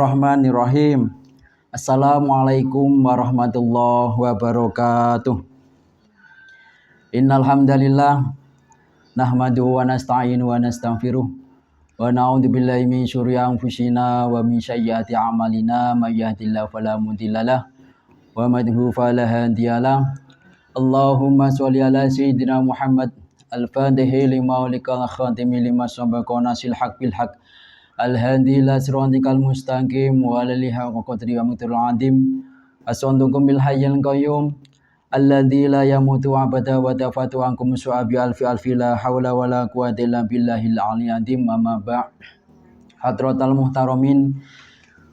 Bismillahirrahmanirrahim. Assalamualaikum warahmatullahi wabarakatuh. Innal hamdalillah nahmaduhu wa nasta'inu wa nastaghfiruh wa na'udzu billahi min syururi anfusina wa min sayyiati a'malina may yahdihillahu fala mudhillalah wa may yudhlil fala hadiyalah. Allahumma sholli ala sayyidina Muhammad al-fatihi lima ulikal khatimi lima sabaqa nasil haq bil haq al-hadi ila siratikal mustaqim wa alihi haqqa qadri wa miqdaril azim. As'alukum bil hayyil qayyum alladzi la yamutu abada wa tafatu ankum su'abi alfi la haula wa la quwwata illa billahil aliyyil azim. Amma ba'd. Hadratal muhtaramin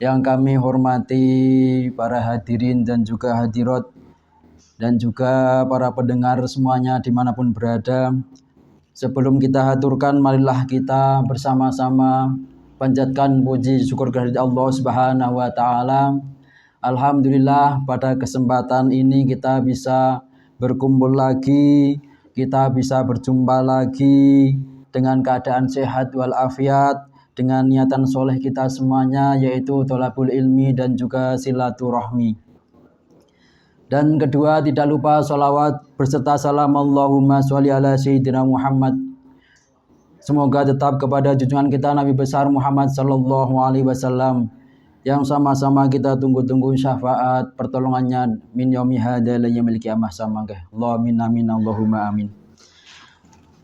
yang kami hormati, para hadirin dan juga hadirat dan juga para pendengar semuanya dimanapun berada. Sebelum kita haturkan, marilah kita bersama-sama panjatkan puji syukur kehadirat Allah Subhanahu wa taala. Alhamdulillah, pada kesempatan ini kita bisa berkumpul lagi, kita bisa berjumpa lagi dengan keadaan sehat walafiat, dengan niatan soleh kita semuanya, yaitu thalabul ilmi dan juga silaturahmi. Dan kedua, tidak lupa sholawat berserta salam Allahumma sholli ala sayyidina Muhammad. Semoga tetap kepada junjungan kita Nabi besar Muhammad sallallahu alaihi wasallam, yang sama-sama kita tunggu-tunggu syafaat pertolongannya min yaumi hadza la yaumil qiyamah samangke. Allahumma amin Allahumma amin.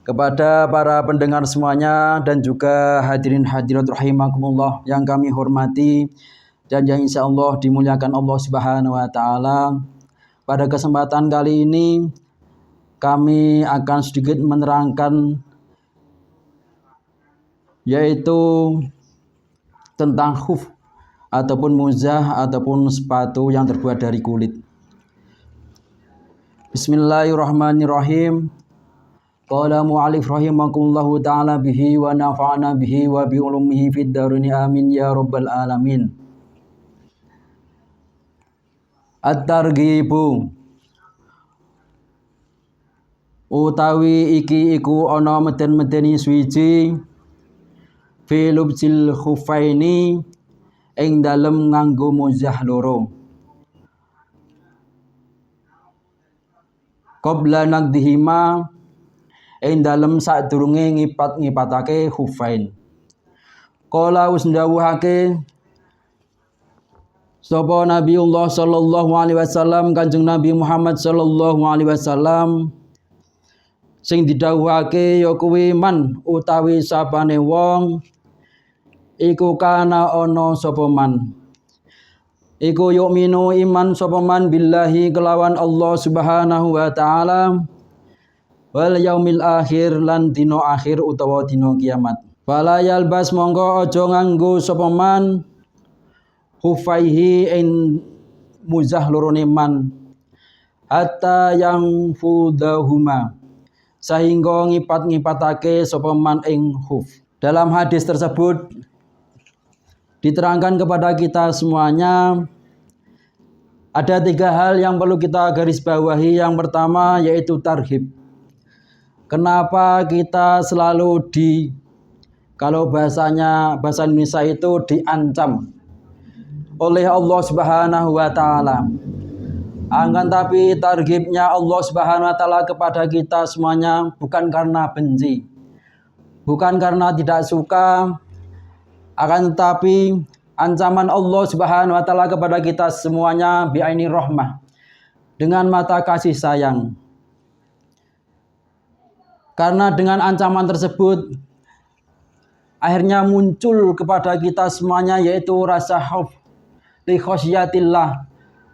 Kepada para pendengar semuanya dan juga hadirin hadirat rahimakumullah yang kami hormati dan yang insyaallah dimuliakan Allah Subhanahu wa taala. Pada kesempatan kali ini kami akan sedikit menerangkan yaitu tentang khuf ataupun muzah ataupun sepatu yang terbuat dari kulit. Bismillahirrahmanirrahim. Qala mu'alif rahimakumullahu ta'ala bihi wa nafa'ana bihi wa bi ulumihi fid darini amin ya rabbal alamin. At-targhibu utawi iki iku ana meden-medeni suwiji fi lubsil khuffaini ing dalem nganggo muzah loro qabla naqdihima ing dalem sadurunge ngipatake khuffain. Qala usndawuhake sapa Nabiullah sallallahu alaihi wasallam, Kanjeng Nabi Muhammad sallallahu alaihi wasallam, sing didhawuhake ya kuwi man utawi sapane wong iku kana ana sapa man iku yu'minu iman sapa man billahi kelawan Allah Subhanahu wa taala wal yaumil akhir lan dina akhir utawa dina kiamat. Fala yalbas mongko aja nganggo sapa man hufaihi in muzah lorone man hatta yang fudahuma sehingga ngipat-ngipatake sapa man ing huf. Dalam hadis tersebut diterangkan kepada kita semuanya ada 3 hal yang perlu kita garis bawahi. Yang pertama yaitu tarhib. Kenapa kita selalu kalau bahasa Indonesia itu diancam oleh Allah Subhanahu wa taala. Akan tapi targhibnya Allah Subhanahu wa taala kepada kita semuanya bukan karena benci, bukan karena tidak suka, akan tetapi ancaman Allah Subhanahu wa taala kepada kita semuanya bi'aini rahmah, dengan mata kasih sayang. Karena dengan ancaman tersebut akhirnya muncul kepada kita semuanya yaitu rasa khauf li khosyatillah,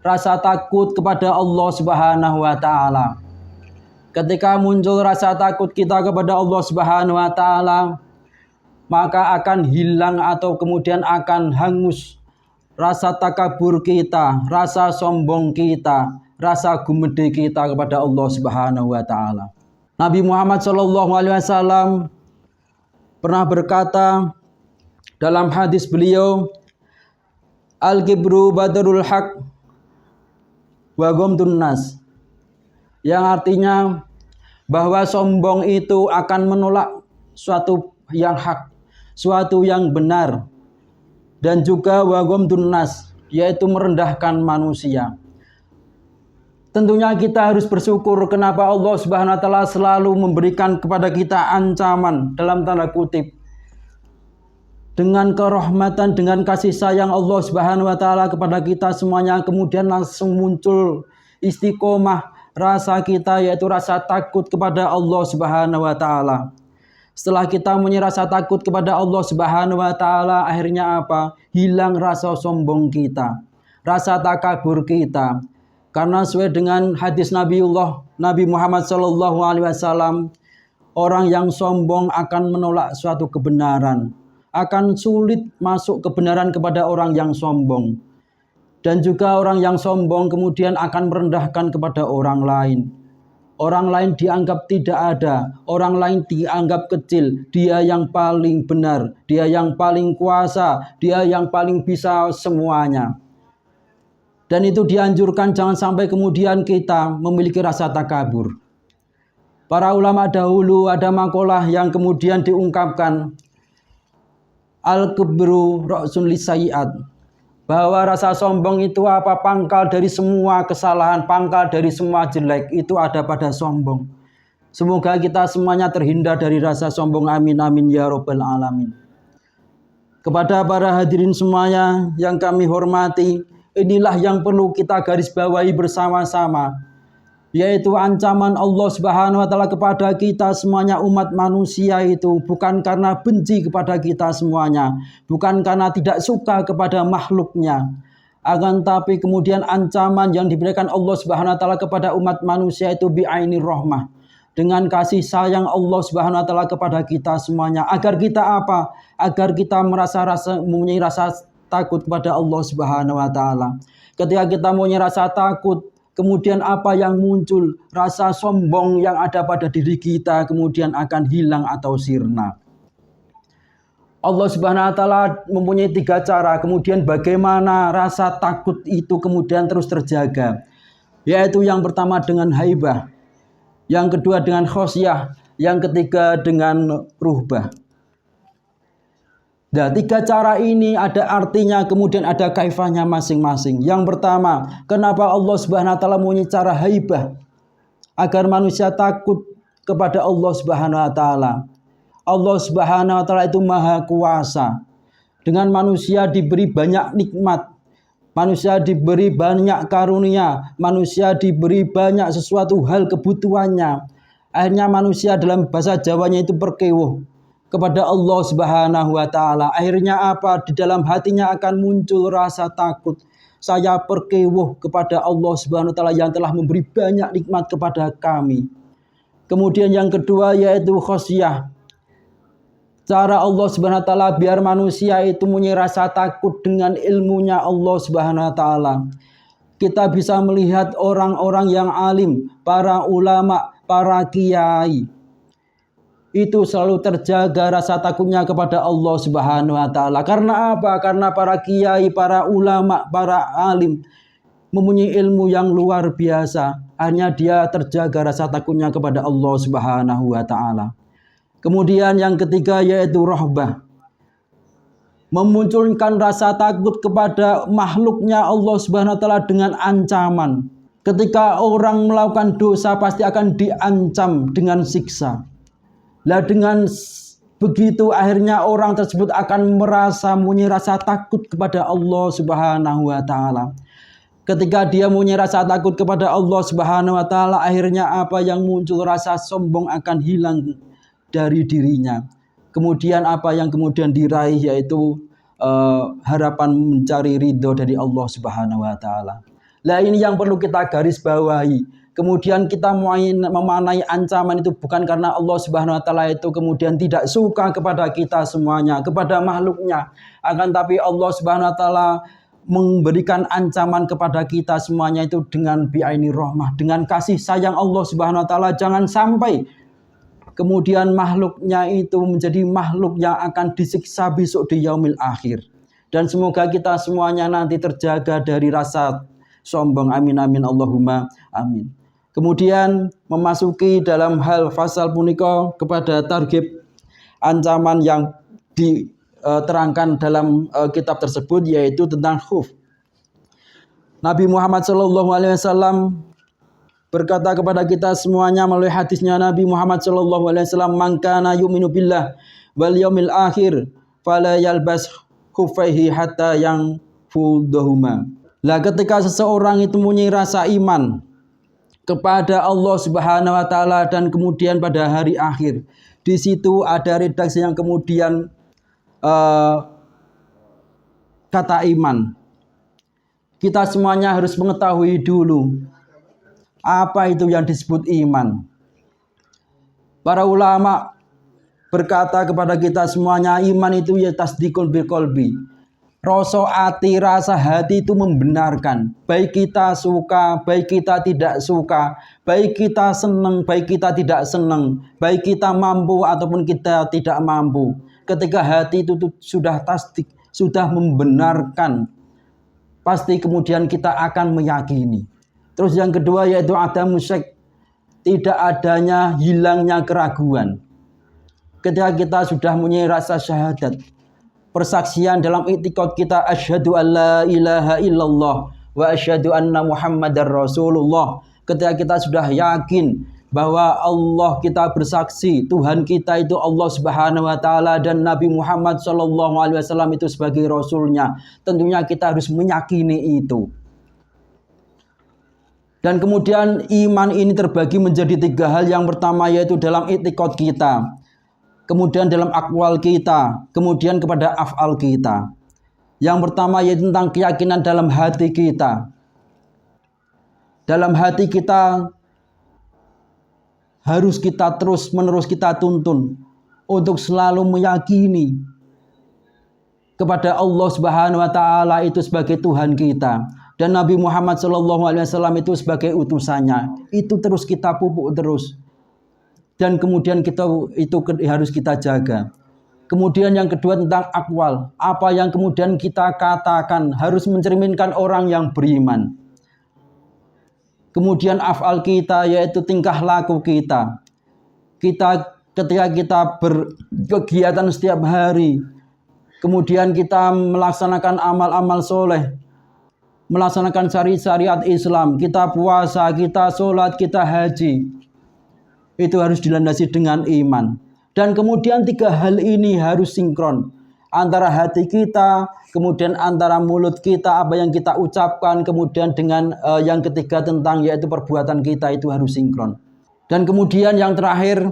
rasa takut kepada Allah Subhanahu wa taala. Ketika muncul rasa takut kita kepada Allah Subhanahu wa taala, maka akan hilang atau kemudian akan hangus rasa takabur kita, rasa sombong kita, rasa gumedhe kita kepada Allah Subhanahu wa taala. Nabi Muhammad sallallahu alaihi wasallam pernah berkata dalam hadis beliau, Al-kibru badrul haq wa ghamdun nas, yang artinya bahwa sombong itu akan menolak suatu yang hak, suatu yang benar, dan juga wa ghamdun nas, yaitu merendahkan manusia. Tentunya kita harus bersyukur kenapa Allah Subhanahu wa taala selalu memberikan kepada kita ancaman dalam tanda kutip. Dengan kerahmatan, dengan kasih sayang Allah Subhanahu wa taala kepada kita semuanya, kemudian langsung muncul istiqomah rasa kita, yaitu rasa takut kepada Allah Subhanahu wa taala. Setelah kita punya rasa takut kepada Allah Subhanahu wa taala, akhirnya apa? Hilang rasa sombong kita, rasa takabur kita. Karena sesuai dengan hadis Nabi Muhammad sallallahu alaihi wasallam, orang yang sombong akan menolak suatu kebenaran, akan sulit masuk kebenaran kepada orang yang sombong. Dan juga orang yang sombong kemudian akan merendahkan kepada orang lain. Orang lain dianggap tidak ada, orang lain dianggap kecil. Dia yang paling benar, dia yang paling kuasa, dia yang paling bisa semuanya. Dan itu dianjurkan jangan sampai kemudian kita memiliki rasa takabur. Para ulama dahulu ada makalah yang kemudian diungkapkan, al-kibru ra'sun lisayiat, bahwa rasa sombong itu apa? Pangkal dari semua kesalahan, pangkal dari semua jelek itu ada pada sombong. Semoga kita semuanya terhindar dari rasa sombong. Amin amin ya rabbal alamin. Kepada para hadirin semuanya yang kami hormati, inilah yang perlu kita garis bawahi bersama-sama, yaitu ancaman Allah Subhanahu wa taala kepada kita semuanya umat manusia itu bukan karena benci kepada kita semuanya, bukan karena tidak suka kepada makhluknya, akan tapi kemudian ancaman yang diberikan Allah Subhanahu wa taala kepada umat manusia itu bi'ainir rahmah, dengan kasih sayang Allah Subhanahu wa taala kepada kita semuanya, agar kita apa? Agar kita mempunyai rasa takut kepada Allah Subhanahu wa taala. Ketika kita mempunyai rasa takut, kemudian apa yang muncul? Rasa sombong yang ada pada diri kita kemudian akan hilang atau sirna. Allah Subhanahu wa taala mempunyai 3 cara kemudian bagaimana rasa takut itu kemudian terus terjaga. Yaitu yang pertama dengan haibah, yang kedua dengan khosyah, yang ketiga dengan ruhbah. Nah, 3 cara ini ada artinya, kemudian ada kaifahnya masing-masing. Yang pertama, kenapa Allah Subhanahu wa taala mempunyai cara haibah? Agar manusia takut kepada Allah Subhanahu wa taala. Allah Subhanahu wa taala itu maha kuasa. Dengan manusia diberi banyak nikmat, manusia diberi banyak karunia, manusia diberi banyak sesuatu hal kebutuhannya. Akhirnya manusia dalam bahasa Jawanya itu perkewuh kepada Allah Subhanahu wa taala. Akhirnya apa? Di dalam hatinya akan muncul rasa takut. Saya perkewuh kepada Allah Subhanahu wa taala yang telah memberi banyak nikmat kepada kami. Kemudian yang kedua yaitu khosyah. Cara Allah Subhanahu wa taala biar manusia itu punya rasa takut dengan ilmunya Allah Subhanahu wa taala. Kita bisa melihat orang-orang yang alim, para ulama, para kiai, itu selalu terjaga rasa takutnya kepada Allah Subhanahu wa taala. Karena apa? Karena para kiai, para ulama, para alim mempunyai ilmu yang luar biasa. Hanya dia terjaga rasa takutnya kepada Allah Subhanahu wa taala. Kemudian yang ketiga yaitu rahbah. Memunculkan rasa takut kepada makhluknya Allah Subhanahu wa taala dengan ancaman. Ketika orang melakukan dosa pasti akan diancam dengan siksa. Lah dengan begitu akhirnya orang tersebut akan mempunyai rasa takut kepada Allah Subhanahu wa taala. Ketika dia mempunyai rasa takut kepada Allah Subhanahu wa taala, akhirnya apa yang muncul? Rasa sombong akan hilang dari dirinya. Kemudian apa yang kemudian diraih yaitu harapan mencari ridho dari Allah Subhanahu wa taala. Lah ini yang perlu kita garis bawahi. Kemudian kita memaknai ancaman itu bukan karena Allah Subhanahu wa taala itu kemudian tidak suka kepada kita semuanya, kepada makhluknya. Akan tapi Allah Subhanahu wa taala memberikan ancaman kepada kita semuanya itu dengan bi'aini rahmah, dengan kasih sayang Allah Subhanahu wa taala. Jangan sampai kemudian makhluknya itu menjadi makhluk yang akan disiksa besok di yaumil akhir. Dan semoga kita semuanya nanti terjaga dari rasa sombong. Amin amin Allahumma amin. Kemudian memasuki dalam hal fasal punika kepada target ancaman yang terangkan dalam kitab tersebut, yaitu tentang khuf. Nabi Muhammad SAW berkata kepada kita semuanya melalui hadisnya Nabi Muhammad SAW, "Man kana yu'minu billah wal yaumil akhir fala yalbas khuffaihi hatta yanfudhuma." Lah ketika seseorang itu mempunyai rasa iman kepada Allah Subhanahu wa taala dan kemudian pada hari akhir, di situ ada redaksi yang kemudian kata iman. Kita semuanya harus mengetahui dulu apa itu yang disebut iman. Para ulama berkata kepada kita semuanya, iman itu ya tasdikul bil qalbi. Rasa ati, rasa hati itu membenarkan. Baik kita suka, baik kita tidak suka, baik kita senang, baik kita tidak senang, baik kita mampu ataupun kita tidak mampu. Ketika hati itu sudah tasdik, sudah membenarkan, pasti kemudian kita akan meyakini. Terus yang kedua yaitu adamu syak, tidak adanya hilangnya keraguan. Ketika kita sudah mempunyai rasa syahadat, persaksian dalam i'tiqad kita, asyhadu an la ilaha illallah wa asyhadu anna muhammadar rasulullah. Ketika kita sudah yakin bahwa Allah, kita bersaksi Tuhan kita itu Allah Subhanahu wa taala dan Nabi Muhammad sallallahu alaihi wasallam itu sebagai rasulnya, tentunya kita harus meyakini itu. Dan kemudian iman ini terbagi menjadi 3 hal. Yang pertama yaitu dalam i'tiqad kita, kemudian dalam akwal kita, kemudian kepada af'al kita. Yang pertama yaitu tentang keyakinan dalam hati kita. Dalam hati kita harus kita terus menerus kita tuntun untuk selalu meyakini kepada Allah Subhanahu wa taala itu sebagai Tuhan kita dan Nabi Muhammad SAW itu sebagai utusannya. Itu terus kita pupuk terus. Dan kemudian kita itu harus kita jaga. Kemudian yang kedua tentang akwal. Apa yang kemudian kita katakan harus mencerminkan orang yang beriman. Kemudian af'al kita yaitu tingkah laku kita. Ketika kita berkegiatan setiap hari, kemudian kita melaksanakan amal-amal soleh, melaksanakan syariat Islam, kita puasa, kita sholat, kita haji, itu harus dilandasi dengan iman. Dan kemudian 3 hal ini harus sinkron antara hati kita, kemudian antara mulut kita, apa yang kita ucapkan, kemudian dengan yang ketiga tentang yaitu perbuatan kita itu harus sinkron. Dan kemudian yang terakhir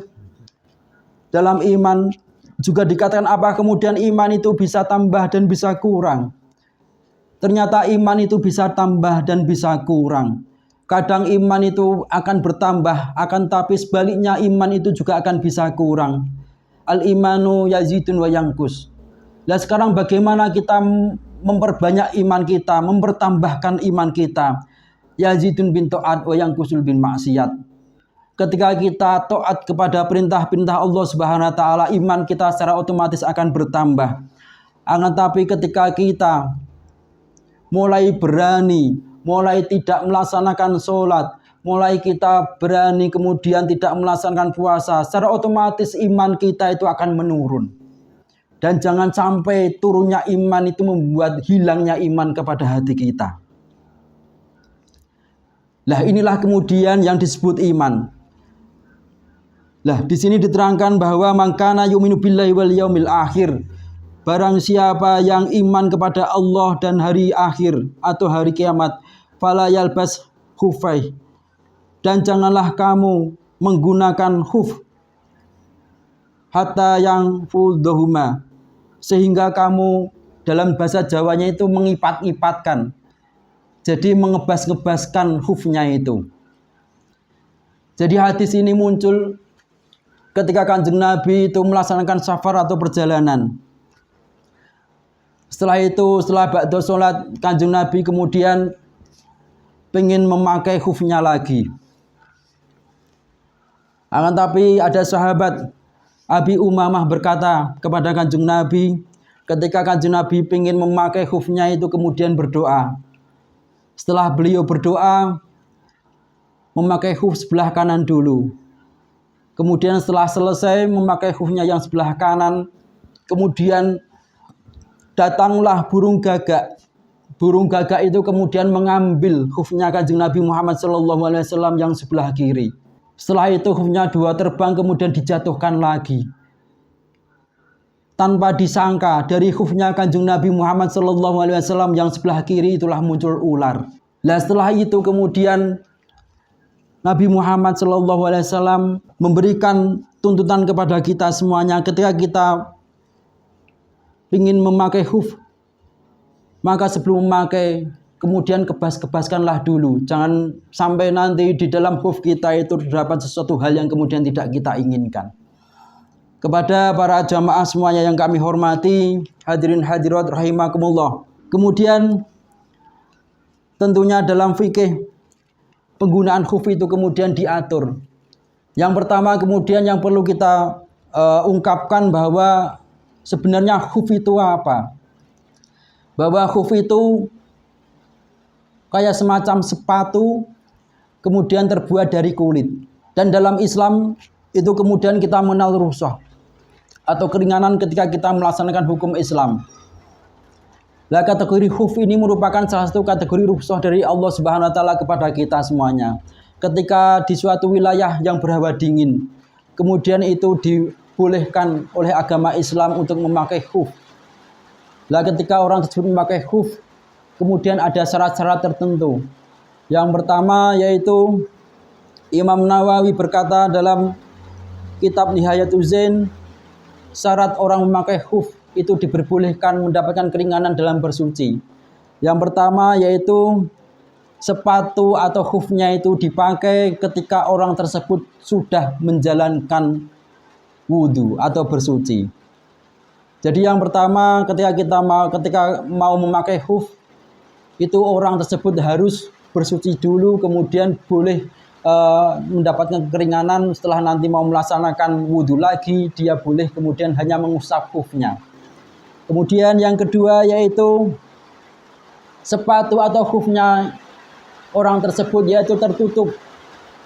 dalam iman juga dikatakan apa, kemudian iman itu bisa tambah dan bisa kurang. Ternyata iman itu bisa tambah dan bisa kurang. Kadang iman itu akan bertambah, akan tapi sebaliknya iman itu juga akan bisa kurang. Al-imanu yazidun wa yanqus. Nah sekarang bagaimana kita memperbanyak iman kita, mempertambahkan iman kita? Yazidun bin ta'at wa yanqusul bin maksiat. Ketika kita taat kepada perintah-perintah Allah Subhanahu wa taala, iman kita secara otomatis akan bertambah. Akan tapi ketika kita mulai berani, mulai tidak melaksanakan sholat, mulai kita berani kemudian tidak melaksanakan puasa, secara otomatis iman kita itu akan menurun. Dan jangan sampai turunnya iman itu membuat hilangnya iman kepada hati kita. Lah inilah kemudian yang disebut iman. Lah di sini diterangkan bahwa man kana yu'minu billahi wal yaumil akhir. Barang siapa yang iman kepada Allah dan hari akhir atau hari kiamat, fala yalbas khufai, dan janganlah kamu menggunakan khuf hatta yang fuldhuma, sehingga kamu dalam bahasa Jawanya itu mengipat-ipatkan, jadi mengebas-ngebaskan khufnya itu. Jadi hadis ini muncul ketika Kanjeng Nabi itu melaksanakan safar atau perjalanan. Setelah itu, setelah ba'da sholat, Kanjeng Nabi kemudian pengen memakai khufnya lagi. Akan tapi ada sahabat Abi Umamah berkata kepada Kanjeng Nabi, ketika Kanjeng Nabi pengen memakai khufnya itu kemudian berdoa. Setelah beliau berdoa, memakai khuf sebelah kanan dulu. Kemudian setelah selesai memakai khufnya yang sebelah kanan, kemudian datanglah burung gagak. Burung gagak itu kemudian mengambil khufnya Kanjeng Nabi Muhammad SAW yang sebelah kiri. Setelah itu khufnya 2 terbang kemudian dijatuhkan lagi. Tanpa disangka dari khufnya Kanjeng Nabi Muhammad SAW yang sebelah kiri itulah muncul ular. Nah setelah itu kemudian Nabi Muhammad SAW memberikan tuntutan kepada kita semuanya ketika kita ingin memakai khuf. Maka sebelum memakai, kemudian kebas-kebaskanlah dulu. Jangan sampai nanti di dalam khuf kita itu terdapat sesuatu hal yang kemudian tidak kita inginkan. Kepada para jamaah semuanya yang kami hormati, hadirin hadirat rahimakumullah. Kemudian tentunya dalam fikih penggunaan khuf itu kemudian diatur. Yang pertama kemudian yang perlu kita ungkapkan bahwa sebenarnya khuf itu apa? Bahwa khuf itu kayak semacam sepatu kemudian terbuat dari kulit. Dan dalam Islam itu kemudian kita mengenal rukhsah atau keringanan ketika kita melaksanakan hukum Islam. Nah, kategori khuf ini merupakan salah satu kategori rukhsah dari Allah Subhanahu wa taala kepada kita semuanya. Ketika di suatu wilayah yang berhawa dingin, kemudian itu dibolehkan oleh agama Islam untuk memakai khuf. Nah, ketika orang tersebut memakai khuf, kemudian ada syarat-syarat tertentu. Yang pertama yaitu Imam Nawawi berkata dalam kitab Nihayatul Zain, syarat orang memakai khuf itu diperbolehkan mendapatkan keringanan dalam bersuci. Yang pertama yaitu sepatu atau khufnya itu dipakai ketika orang tersebut sudah menjalankan wudhu atau bersuci. Jadi yang pertama ketika mau memakai khuf itu orang tersebut harus bersuci dulu, kemudian boleh mendapatkan keringanan. Setelah nanti mau melaksanakan wudhu lagi, dia boleh kemudian hanya mengusap khufnya. Kemudian yang kedua yaitu sepatu atau khufnya orang tersebut yaitu tertutup.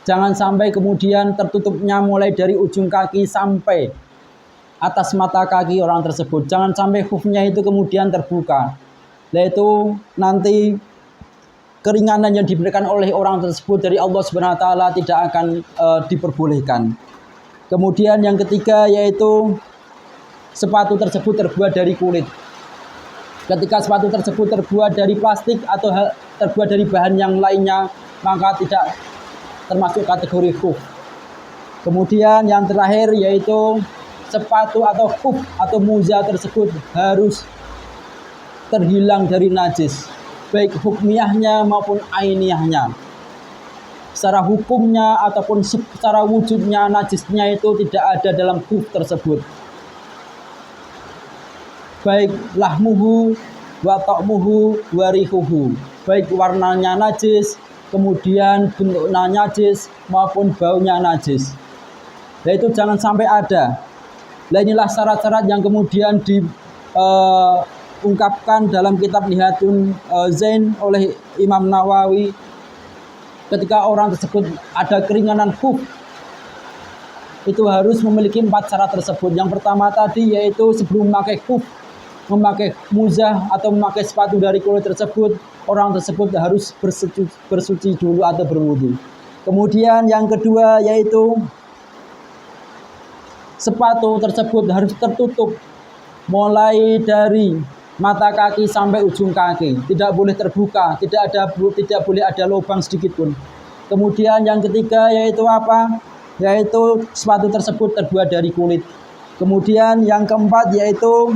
Jangan sampai kemudian tertutupnya mulai dari ujung kaki sampai atas mata kaki orang tersebut. Jangan sampai khufnya itu kemudian terbuka. Yaitu nanti keringanan yang diberikan oleh orang tersebut dari Allah Subhanahu wa taala tidak akan diperbolehkan. Kemudian yang ketiga yaitu sepatu tersebut terbuat dari kulit. Ketika sepatu tersebut terbuat dari plastik atau terbuat dari bahan yang lainnya, maka tidak termasuk kategori khuf. Kemudian yang terakhir yaitu sepatu atau khuf atau muza tersebut harus terhilang dari najis, baik hukmiyahnya maupun ainiyahnya. Secara hukumnya ataupun secara wujudnya najisnya itu tidak ada dalam khuf tersebut. Baik lahmuhu wa ta'muhu wa rihuhu, baik warnanya najis, kemudian bentuknya najis maupun baunya najis. Nah itu jangan sampai ada. Nah inilah syarat-syarat yang kemudian diungkapkan dalam kitab Nihayatul Zain oleh Imam Nawawi. Ketika orang tersebut ada keringanan khuf, itu harus memiliki 4 syarat tersebut. Yang pertama tadi yaitu sebelum memakai khuf, memakai muzah atau memakai sepatu dari kulit tersebut, orang tersebut harus bersuci dulu atau berwudu. Kemudian yang kedua yaitu sepatu tersebut harus tertutup mulai dari mata kaki sampai ujung kaki, tidak boleh terbuka, tidak boleh ada lubang sedikit pun. Kemudian yang ketiga yaitu apa? Yaitu sepatu tersebut terbuat dari kulit. Kemudian yang keempat yaitu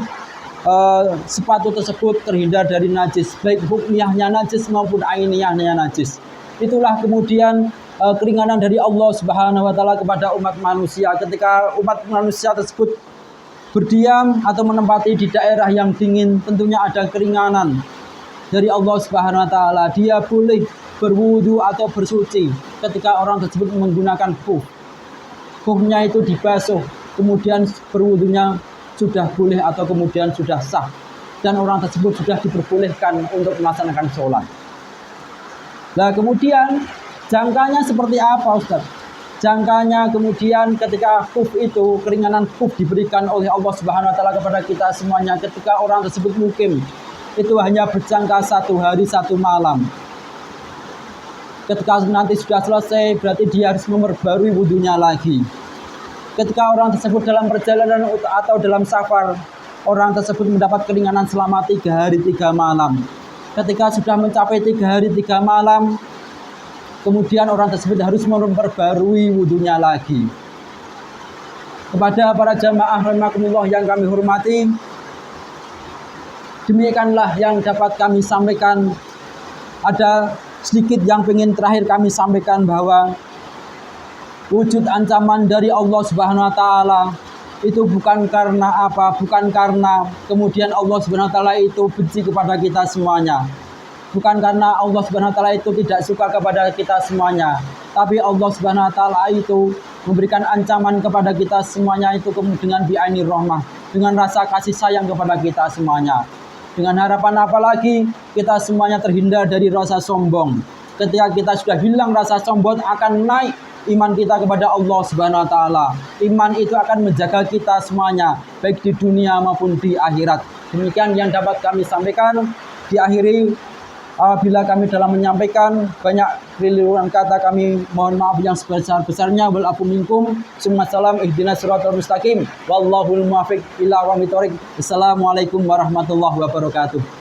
sepatu tersebut terhindar dari najis, baik hukmiyahnya najis maupun ainiyahnya najis. Itulah kemudian keringanan dari Allah Subhanahu wa taala kepada umat manusia. Ketika umat manusia tersebut berdiam atau menempati di daerah yang dingin, tentunya ada keringanan dari Allah Subhanahu wa taala. Dia boleh berwudu atau bersuci ketika orang tersebut menggunakan khuf. Khufnya itu dibasuh, kemudian berwudunya sudah boleh atau kemudian sudah sah, dan orang tersebut sudah diperbolehkan untuk melaksanakan sholat. Nah kemudian jangkanya seperti apa Ustaz? jangkanya, kemudian ketika kuf itu, keringanan kuf diberikan oleh Allah Subhanahu wa taala kepada kita semuanya ketika orang tersebut mukim. Itu hanya berjangka 1 hari 1 malam. Ketika nanti sudah selesai, berarti dia harus memperbarui wudunya lagi. Ketika orang tersebut dalam perjalanan atau dalam safar, orang tersebut mendapat keringanan selama 3 hari 3 malam. Ketika sudah mencapai 3 hari 3 malam, kemudian orang tersebut harus memperbarui wudunya lagi. Kepada para jamaah rahimakumullah yang kami hormati, demikianlah yang dapat kami sampaikan. Ada sedikit yang ingin terakhir kami sampaikan, bahwa wujud ancaman dari Allah Subhanahu wa taala itu bukan karena apa? Bukan karena kemudian Allah Subhanahu wa taala itu benci kepada kita semuanya. Bukan karena Allah Subhanahu wa taala itu tidak suka kepada kita semuanya. Tapi Allah Subhanahu wa taala itu memberikan ancaman kepada kita semuanya itu dengan bi'ainir rahmah, dengan rasa kasih sayang kepada kita semuanya. Dengan harapan apa lagi? Kita semuanya terhindar dari rasa sombong. Ketika kita sudah hilang rasa sombong, akan naik iman kita kepada Allah Subhanahu wa taala. Iman itu akan menjaga kita semuanya, baik di dunia maupun di akhirat. Demikian yang dapat kami sampaikan. Diakhiri, apabila kami dalam menyampaikan banyak keliruan kata, kami mohon maaf yang sebesar-besarnya. Wal afu minkum. Summasalam ihdinas siratal mustaqim. Wallahul muwaffiq ila aqwamit thoriq. Assalamualaikum warahmatullahi wabarakatuh.